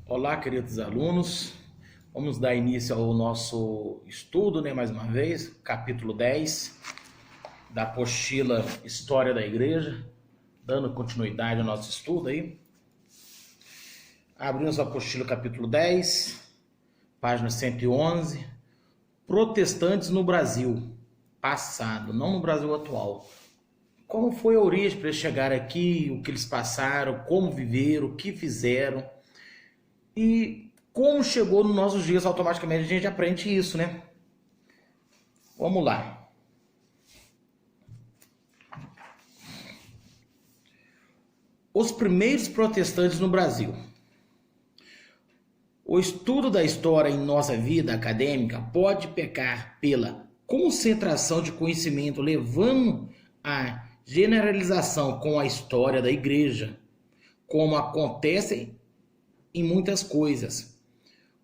Olá, queridos alunos. Vamos dar início ao nosso estudo, mais uma vez, capítulo 10 da apostila História da Igreja, dando continuidade ao nosso estudo aí. Abrimos a apostila capítulo 10, página 111, Protestantes no Brasil, passado, não no Brasil atual. Como foi a origem para eles chegarem aqui, o que eles passaram, como viveram, o que fizeram. E como chegou nos nossos dias, automaticamente a gente aprende isso, né? Vamos lá. Os primeiros protestantes no Brasil. O estudo da história em nossa vida acadêmica pode pecar pela concentração de conhecimento, levando à generalização com a história da igreja, como acontece em muitas coisas.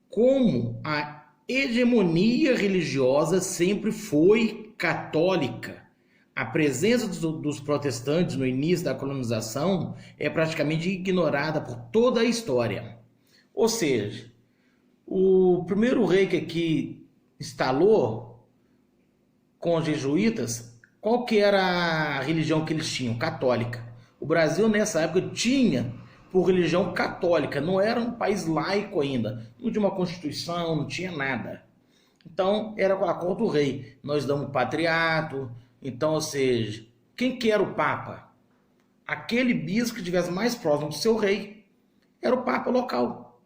Como a hegemonia religiosa sempre foi católica, a presença dos protestantes no início da colonização é praticamente ignorada por toda a história. Ou seja, o primeiro rei que aqui instalou com os jesuítas, qual que era a religião que eles tinham? Católica. O Brasil nessa época tinha por religião católica, não era um país laico ainda, não tinha uma constituição, não tinha nada. Então era a cor do rei. Nós damos patriarca, então, ou seja, quem que era o papa? Aquele bispo que estivesse mais próximo do seu rei era o papa local.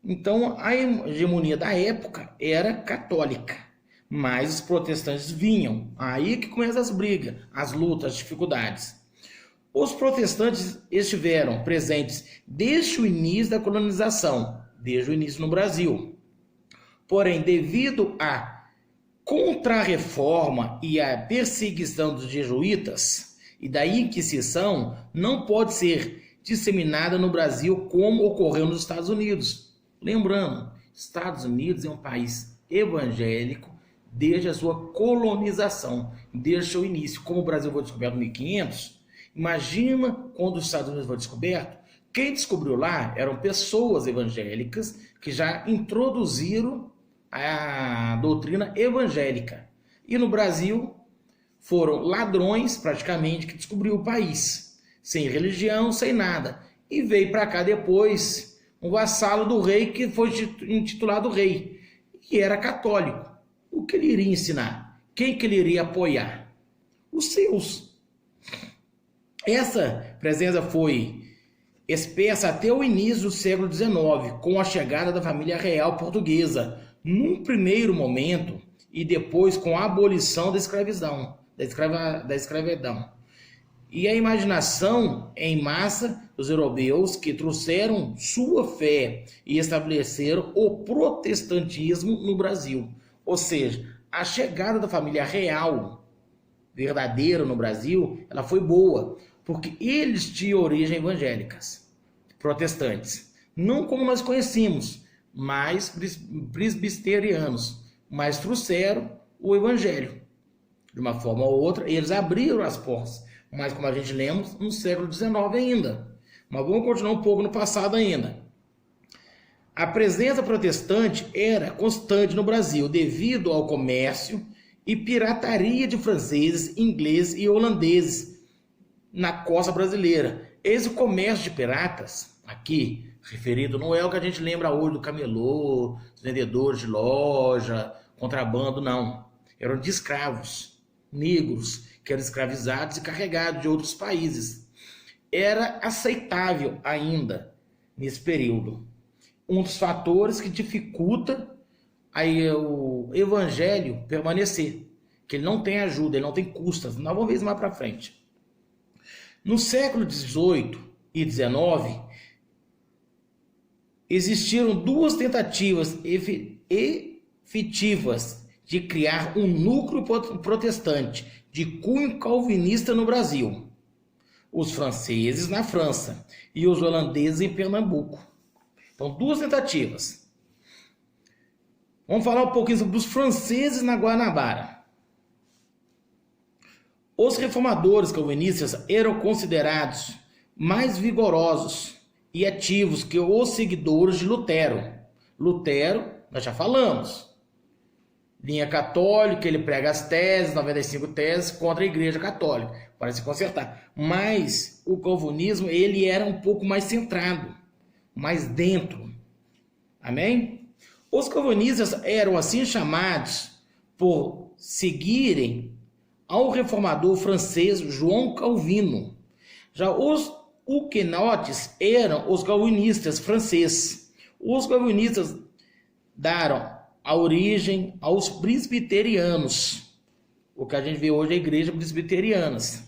Então a hegemonia da época era católica, mas os protestantes vinham. Aí que começam as brigas, as lutas, as dificuldades. Os protestantes estiveram presentes desde o início da colonização, desde o início no Brasil. Porém, devido à Contra-Reforma e à perseguição dos jesuítas e da Inquisição, não pode ser disseminada no Brasil como ocorreu nos Estados Unidos. Lembrando, Estados Unidos é um país evangélico desde a sua colonização, desde o seu início. Como o Brasil foi descoberto em 1500, imagina quando os Estados Unidos foi descoberto, quem descobriu lá eram pessoas evangélicas que já introduziram a doutrina evangélica. E no Brasil foram ladrões praticamente que descobriu o país, sem religião, sem nada. E veio para cá depois um vassalo do rei que foi intitulado rei, e era católico. O que ele iria ensinar? Quem que ele iria apoiar? Os seus. Essa presença foi espessa até o início do século XIX, com a chegada da família real portuguesa, num primeiro momento, e depois com a abolição da escravidão. E a imaginação em massa dos europeus que trouxeram sua fé e estabeleceram o protestantismo no Brasil. Ou seja, a chegada da família real verdadeira no Brasil, ela foi boa, porque eles tinham origem evangélicas, protestantes. Não como nós conhecemos, mas presbiterianos, mas trouxeram o evangelho. De uma forma ou outra, eles abriram as portas, mas como a gente lembra, no século XIX ainda. Mas vamos continuar um pouco no passado ainda. A presença protestante era constante no Brasil, devido ao comércio e pirataria de franceses, ingleses e holandeses na costa brasileira. Esse comércio de piratas, aqui referido, não é o que a gente lembra hoje do camelô, dos vendedores de loja, contrabando, não. Eram de escravos, negros, que eram escravizados e carregados de outros países. Era aceitável ainda nesse período. Um dos fatores que dificulta aí o evangelho permanecer, que ele não tem ajuda, ele não tem custas. Nós vamos ver isso mais para frente. No século XVIII e XIX, existiram duas tentativas efetivas de criar um núcleo protestante de cunho calvinista no Brasil. Os franceses na França e os holandeses em Pernambuco. Então, duas tentativas. Vamos falar um pouquinho sobre os franceses na Guanabara. Os reformadores calvinistas eram considerados mais vigorosos e ativos que os seguidores de Lutero. Lutero, nós já falamos, linha católica, ele prega as teses, 95 teses contra a Igreja Católica, para se consertar. Mas o calvinismo, ele era um pouco mais centrado, mais dentro. Amém? Os calvinistas eram assim chamados por seguirem ao reformador francês João Calvino. Já os huguenotes eram os calvinistas franceses. Os calvinistas deram a origem aos presbiterianos, o que a gente vê hoje é a igreja presbiterianas.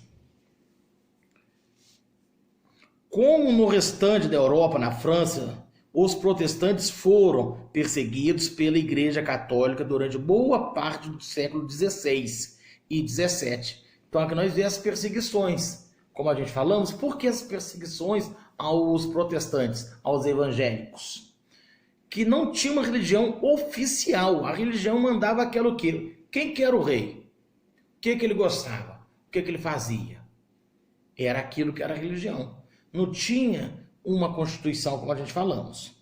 Como no restante da Europa, na França, os protestantes foram perseguidos pela Igreja Católica durante boa parte do século XVI e XVII. Então aqui nós vemos as perseguições. Como a gente falamos, por que as perseguições aos protestantes, aos evangélicos? Que não tinha uma religião oficial. A religião mandava aquilo que? Quem que era o rei? O que ele gostava? O que ele fazia? Era aquilo que era a religião. Não tinha uma constituição, como a gente falamos.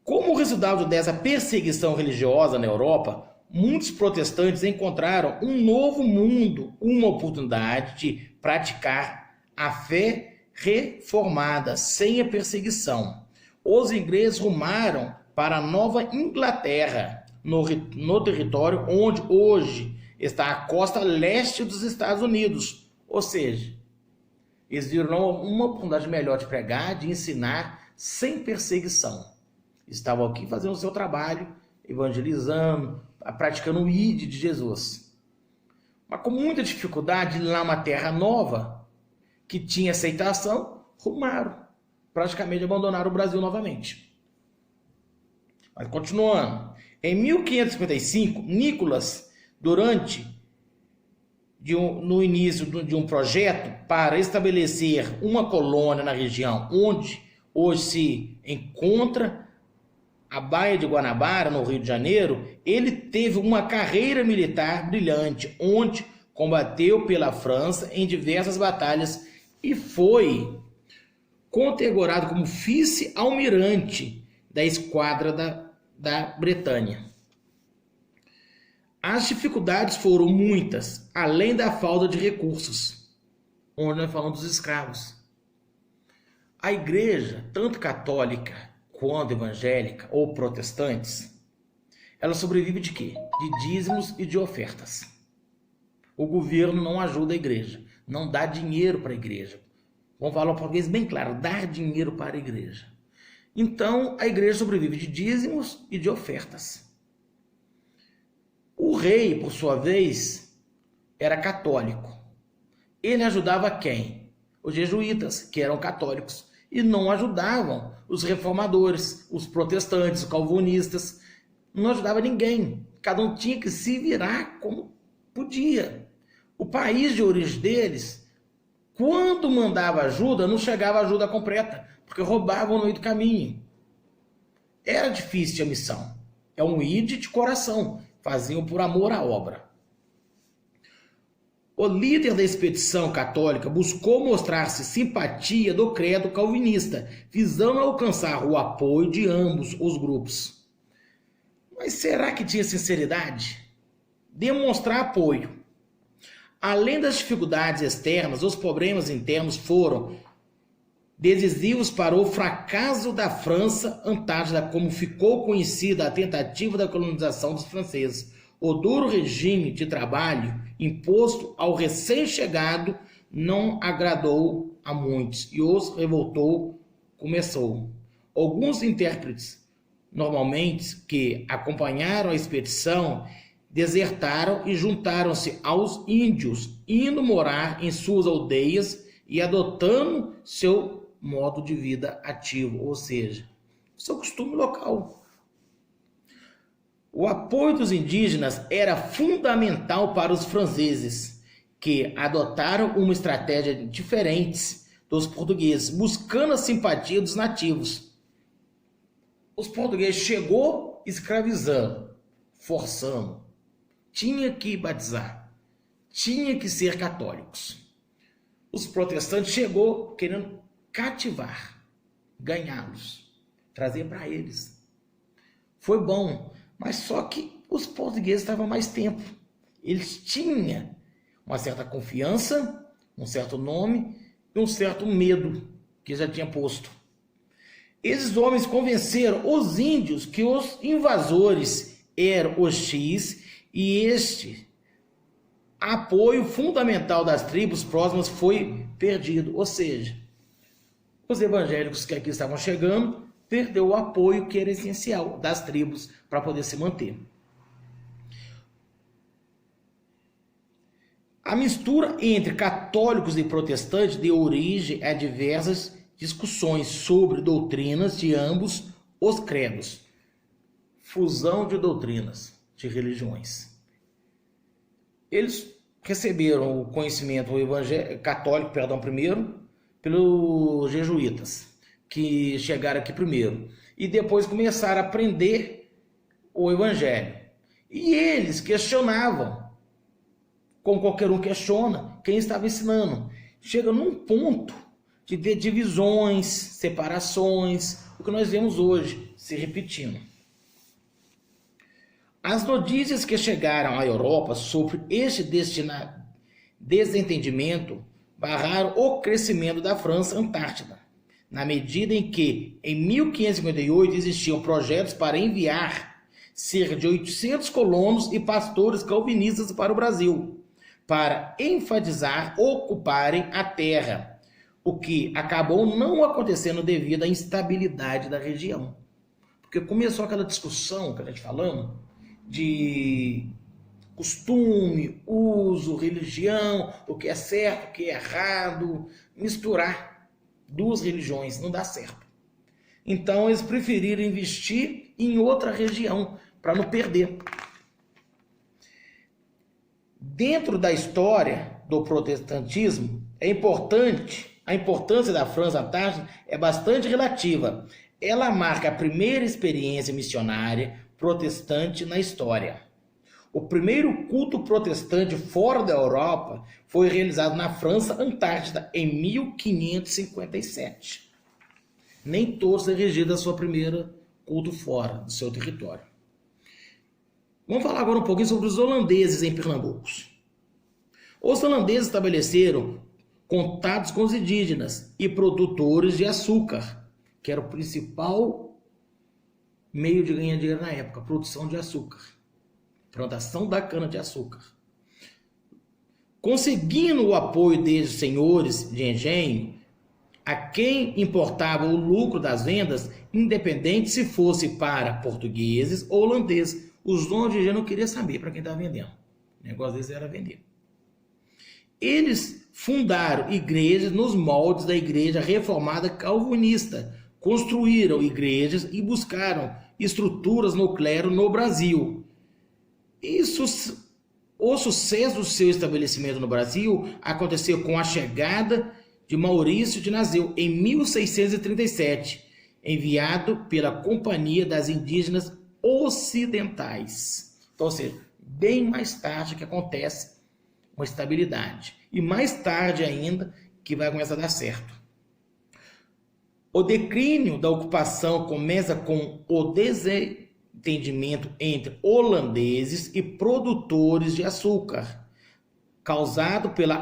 Como resultado dessa perseguição religiosa na Europa, muitos protestantes encontraram um novo mundo, uma oportunidade de praticar a fé reformada, sem a perseguição. Os ingleses rumaram para a Nova Inglaterra, no território onde hoje está a costa leste dos Estados Unidos. Ou seja, eles viram uma oportunidade melhor de pregar, de ensinar, sem perseguição. Estavam aqui fazendo o seu trabalho, evangelizando, praticando o ID de Jesus. Mas com muita dificuldade, lá uma terra nova, que tinha aceitação, rumaram. Praticamente abandonaram o Brasil novamente. Mas continuando. Em 1555, Nicolas, no início de um projeto para estabelecer uma colônia na região onde hoje se encontra a Baía de Guanabara, no Rio de Janeiro, ele teve uma carreira militar brilhante, onde combateu pela França em diversas batalhas e foi condecorado como vice-almirante da esquadra da Bretanha. As dificuldades foram muitas, além da falta de recursos, onde nós falamos dos escravos. A igreja, tanto católica quanto evangélica ou protestantes, ela sobrevive de quê? De dízimos e de ofertas. O governo não ajuda a igreja, não dá dinheiro para a igreja. Vamos falar um português bem claro, dar dinheiro para a igreja. Então, a igreja sobrevive de dízimos e de ofertas. O rei, por sua vez, era católico. Ele ajudava quem? Os jesuítas, que eram católicos, e não ajudavam os reformadores, os protestantes, os calvinistas. Não ajudava ninguém. Cada um tinha que se virar como podia. O país de origem deles, quando mandava ajuda, não chegava ajuda completa, porque roubavam no meio do caminho. Era difícil a missão. É um ide de coração. Faziam por amor à obra. O líder da expedição católica buscou mostrar-se simpatia do credo calvinista, visando alcançar o apoio de ambos os grupos. Mas será que tinha sinceridade? Demonstrar apoio. Além das dificuldades externas, os problemas internos foram decisivos para o fracasso da França Antártida, como ficou conhecida a tentativa da colonização dos franceses. O duro regime de trabalho imposto ao recém-chegado não agradou a muitos e os revoltou começou. Alguns intérpretes, normalmente, que acompanharam a expedição, desertaram e juntaram-se aos índios, indo morar em suas aldeias e adotando seu modo de vida ativo, ou seja, seu costume local. O apoio dos indígenas era fundamental para os franceses, que adotaram uma estratégia diferente dos portugueses, buscando a simpatia dos nativos. Os portugueses chegou escravizando, forçando. Tinha que batizar, tinha que ser católicos. Os protestantes chegou querendo cativar, ganhá-los, trazer para eles. Foi bom, mas só que os portugueses estavam mais tempo. Eles tinham uma certa confiança, um certo nome e um certo medo que já tinha posto. Esses homens convenceram os índios que os invasores eram hostis e este apoio fundamental das tribos próximas foi perdido. Ou seja, os evangélicos que aqui estavam chegando perdeu o apoio que era essencial das tribos para poder se manter. A mistura entre católicos e protestantes deu origem a diversas discussões sobre doutrinas de ambos os credos. Fusão de doutrinas, de religiões. Eles receberam o conhecimento católico, primeiro, pelos jesuítas, que chegaram aqui primeiro. E depois começaram a aprender o evangelho. E eles questionavam, como qualquer um questiona, quem estava ensinando. Chega num ponto de ter divisões, separações, o que nós vemos hoje se repetindo. As notícias que chegaram à Europa sobre este desentendimento barraram o crescimento da França Antártida, na medida em que, em 1558, existiam projetos para enviar cerca de 800 colonos e pastores calvinistas para o Brasil, para enfatizar ocuparem a terra, o que acabou não acontecendo devido à instabilidade da região. Porque começou aquela discussão que a gente falando de costume, uso, religião, o que é certo, o que é errado, misturar duas religiões não dá certo. Então eles preferiram investir em outra região para não perder. Dentro da história do protestantismo, a importância da França Antártida é bastante relativa. Ela marca a primeira experiência missionária protestante na história. O primeiro culto protestante fora da Europa foi realizado na França Antártida em 1557. Nem todos regiram a sua primeira culto fora do seu território. Vamos falar agora um pouquinho sobre os holandeses em Pernambuco. Os holandeses estabeleceram contatos com os indígenas e produtores de açúcar, que era o principal meio de ganhar dinheiro na época, a produção de açúcar, plantação da cana-de-açúcar. Conseguindo o apoio desses senhores de engenho, a quem importava o lucro das vendas, independente se fosse para portugueses ou holandeses. Os donos de engenho não queriam saber para quem estava vendendo. O negócio deles era vender. Eles fundaram igrejas nos moldes da igreja reformada calvinista, construíram igrejas e buscaram estruturas no clero no Brasil. O sucesso do seu estabelecimento no Brasil aconteceu com a chegada de Maurício de Nassau em 1637, enviado pela Companhia das Indígenas Ocidentais. Então, ou seja, bem mais tarde que acontece uma estabilidade. E mais tarde ainda que vai começar a dar certo. O declínio da ocupação começa com o desentendimento entre holandeses e produtores de açúcar, causado pelo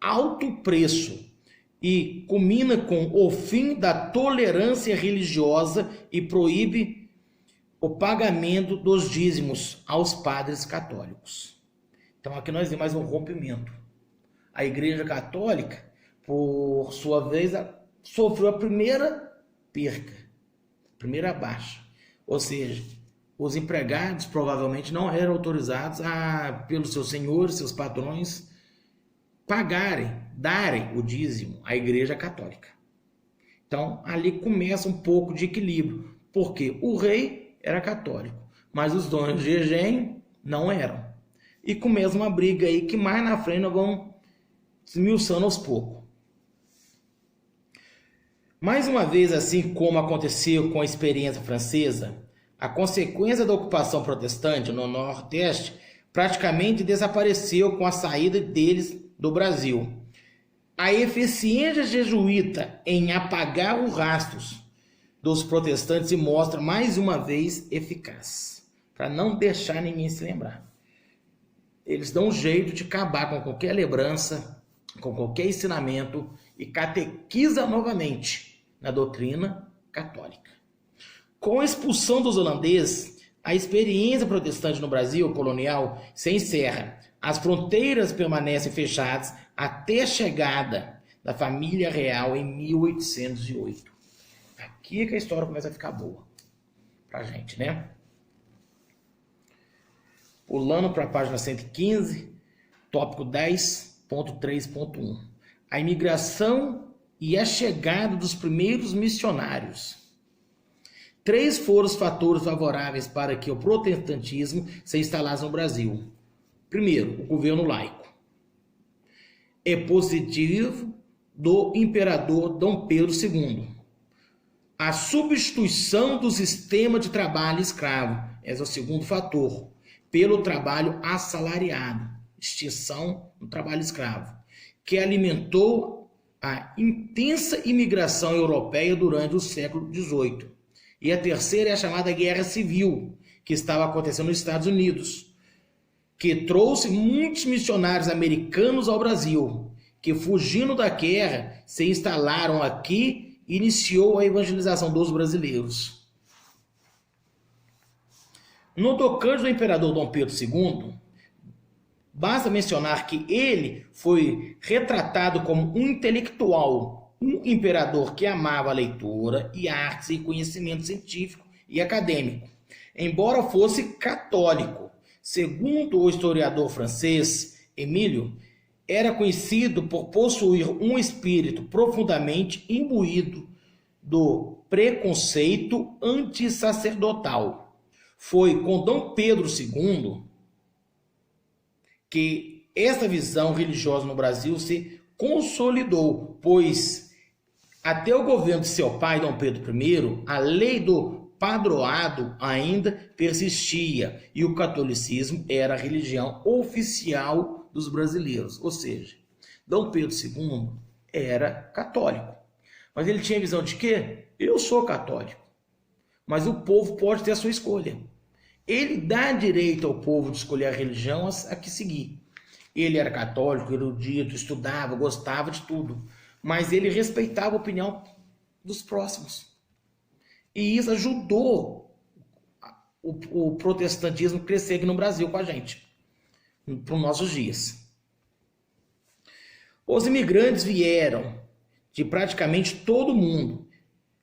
alto preço, e culmina com o fim da tolerância religiosa e proíbe o pagamento dos dízimos aos padres católicos. Então aqui nós temos mais um rompimento. A Igreja Católica, por sua vez, sofreu a primeira perca, primeira baixa. Ou seja, os empregados provavelmente não eram autorizados pelos seus senhores, seus patrões, darem o dízimo à Igreja Católica. Então, ali começa um pouco de equilíbrio, porque o rei era católico, mas os donos de engenho não eram. E começa uma briga aí que mais na frente nós vamos esmiuçando aos poucos. Mais uma vez, assim como aconteceu com a experiência francesa, a consequência da ocupação protestante no Nordeste praticamente desapareceu com a saída deles do Brasil. A eficiência jesuíta em apagar os rastros dos protestantes se mostra mais uma vez eficaz, para não deixar ninguém se lembrar. Eles dão um jeito de acabar com qualquer lembrança, com qualquer ensinamento e catequiza novamente na doutrina católica. Com a expulsão dos holandeses, a experiência protestante no Brasil colonial se encerra. As fronteiras permanecem fechadas até a chegada da família real em 1808. Aqui é que a história começa a ficar boa pra gente, né? Pulando para a página 115, tópico 10.3.1. A imigração e a chegada dos primeiros missionários. 3 foram os fatores favoráveis para que o protestantismo se instalasse no Brasil. Primeiro, o governo laico. É positivo do imperador Dom Pedro II. A substituição do sistema de trabalho escravo, esse é o segundo fator, pelo trabalho assalariado, extinção do trabalho escravo, que alimentou a intensa imigração europeia durante o século XVIII. E a terceira é a chamada Guerra Civil, que estava acontecendo nos Estados Unidos, que trouxe muitos missionários americanos ao Brasil, que fugindo da guerra se instalaram aqui e iniciou a evangelização dos brasileiros. No tocante do imperador Dom Pedro II, basta mencionar que ele foi retratado como um intelectual, um imperador que amava a leitura e artes e conhecimento científico e acadêmico, embora fosse católico. Segundo o historiador francês Emílio, era conhecido por possuir um espírito profundamente imbuído do preconceito antissacerdotal. Foi com Dom Pedro II que essa visão religiosa no Brasil se consolidou, pois até o governo de seu pai, Dom Pedro I, a lei do padroado ainda persistia e o catolicismo era a religião oficial dos brasileiros. Ou seja, Dom Pedro II era católico. Mas ele tinha a visão de que eu sou católico, mas o povo pode ter a sua escolha. Ele dá direito ao povo de escolher a religião a que seguir. Ele era católico, erudito, estudava, gostava de tudo, mas ele respeitava a opinião dos próximos. E isso ajudou o protestantismo a crescer aqui no Brasil com a gente, para os nossos dias. Os imigrantes vieram de praticamente todo mundo.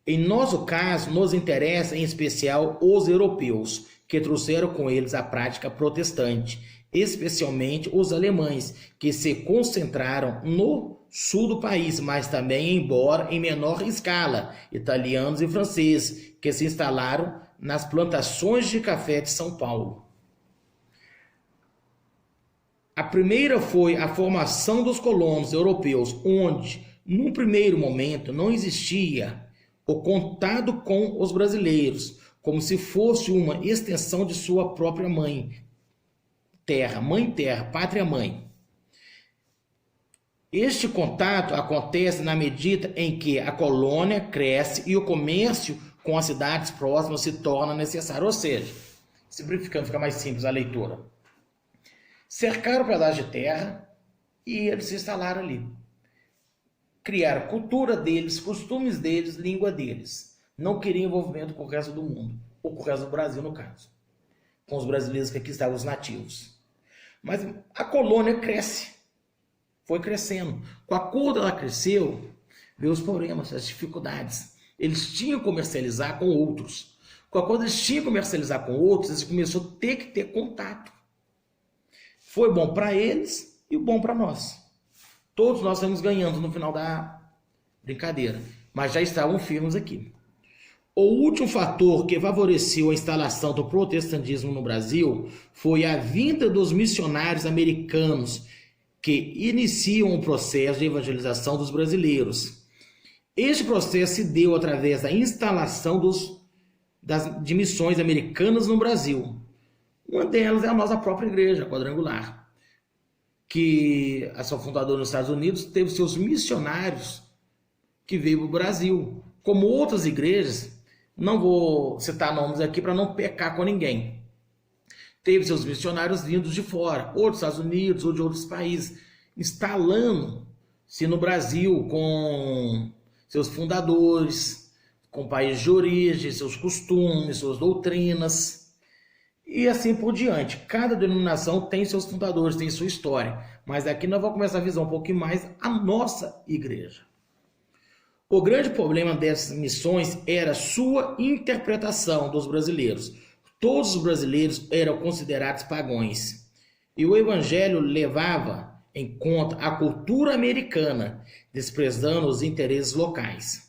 Em nosso caso, nos interessa em especial os europeus, que trouxeram com eles a prática protestante, especialmente os alemães, que se concentraram no sul do país, mas também, embora em menor escala, italianos e franceses, que se instalaram nas plantações de café de São Paulo. A primeira foi a formação dos colonos europeus, onde, num primeiro momento, não existia o contato com os brasileiros, como se fosse uma extensão de sua própria mãe terra, pátria mãe. Este contato acontece na medida em que a colônia cresce e o comércio com as cidades próximas se torna necessário. Ou seja, simplificando, fica mais simples a leitura. Cercaram o pedaço de terra e eles se instalaram ali. Criaram cultura deles, costumes deles, língua deles. Não queriam envolvimento com o resto do mundo, ou com o resto do Brasil, no caso. Com os brasileiros que aqui estavam, os nativos. Mas a colônia cresce. Foi crescendo. Com a curva ela cresceu, veio os problemas, as dificuldades. Eles tinham que comercializar com outros. Quando eles tinham que comercializar com outros, eles começaram a ter que ter contato. Foi bom para eles e bom para nós. Todos nós estamos ganhando no final da brincadeira, mas já estavam firmes aqui. O último fator que favoreceu a instalação do protestantismo no Brasil foi a vinda dos missionários americanos, que iniciam o processo de evangelização dos brasileiros. Este processo se deu através da instalação de missões americanas no Brasil. Uma delas é a nossa própria igreja quadrangular, que a sua fundadora nos Estados Unidos teve seus missionários que veio para o Brasil. Como outras igrejas, Não vou citar nomes aqui para não pecar com ninguém. Teve seus missionários vindos de fora, ou dos Estados Unidos, ou de outros países, instalando-se no Brasil com seus fundadores, com países de origem, seus costumes, suas doutrinas, e assim por diante. Cada denominação tem seus fundadores, tem sua história. Mas aqui nós vamos começar a visar um pouquinho mais a nossa igreja. O grande problema dessas missões era sua interpretação dos brasileiros. Todos os brasileiros eram considerados pagãos. E o evangelho levava em conta a cultura americana, desprezando os interesses locais.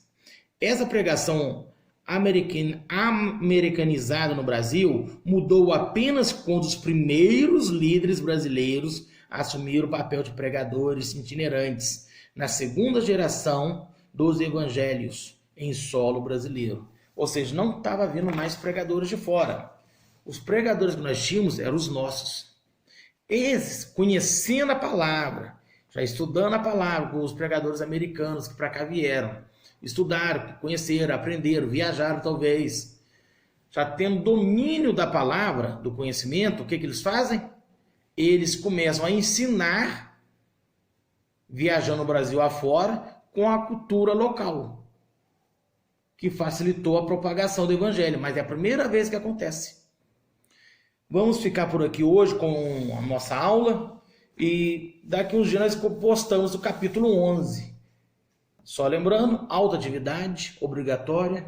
Essa pregação americanizada no Brasil mudou apenas quando os primeiros líderes brasileiros assumiram o papel de pregadores itinerantes na segunda geração dos evangelhos em solo brasileiro. Ou seja, não estava vindo mais pregadores de fora. Os pregadores que nós tínhamos eram os nossos. Esses, conhecendo a palavra, já estudando a palavra, com os pregadores americanos que para cá vieram, estudaram, conheceram, aprenderam, viajaram talvez, já tendo domínio da palavra, do conhecimento, o que eles fazem? Eles começam a ensinar, viajando o Brasil afora, com a cultura local, que facilitou a propagação do evangelho, mas é a primeira vez que acontece. Vamos ficar por aqui hoje com a nossa aula e daqui uns dias nós postamos o capítulo 11. Só lembrando, autoatividade obrigatória.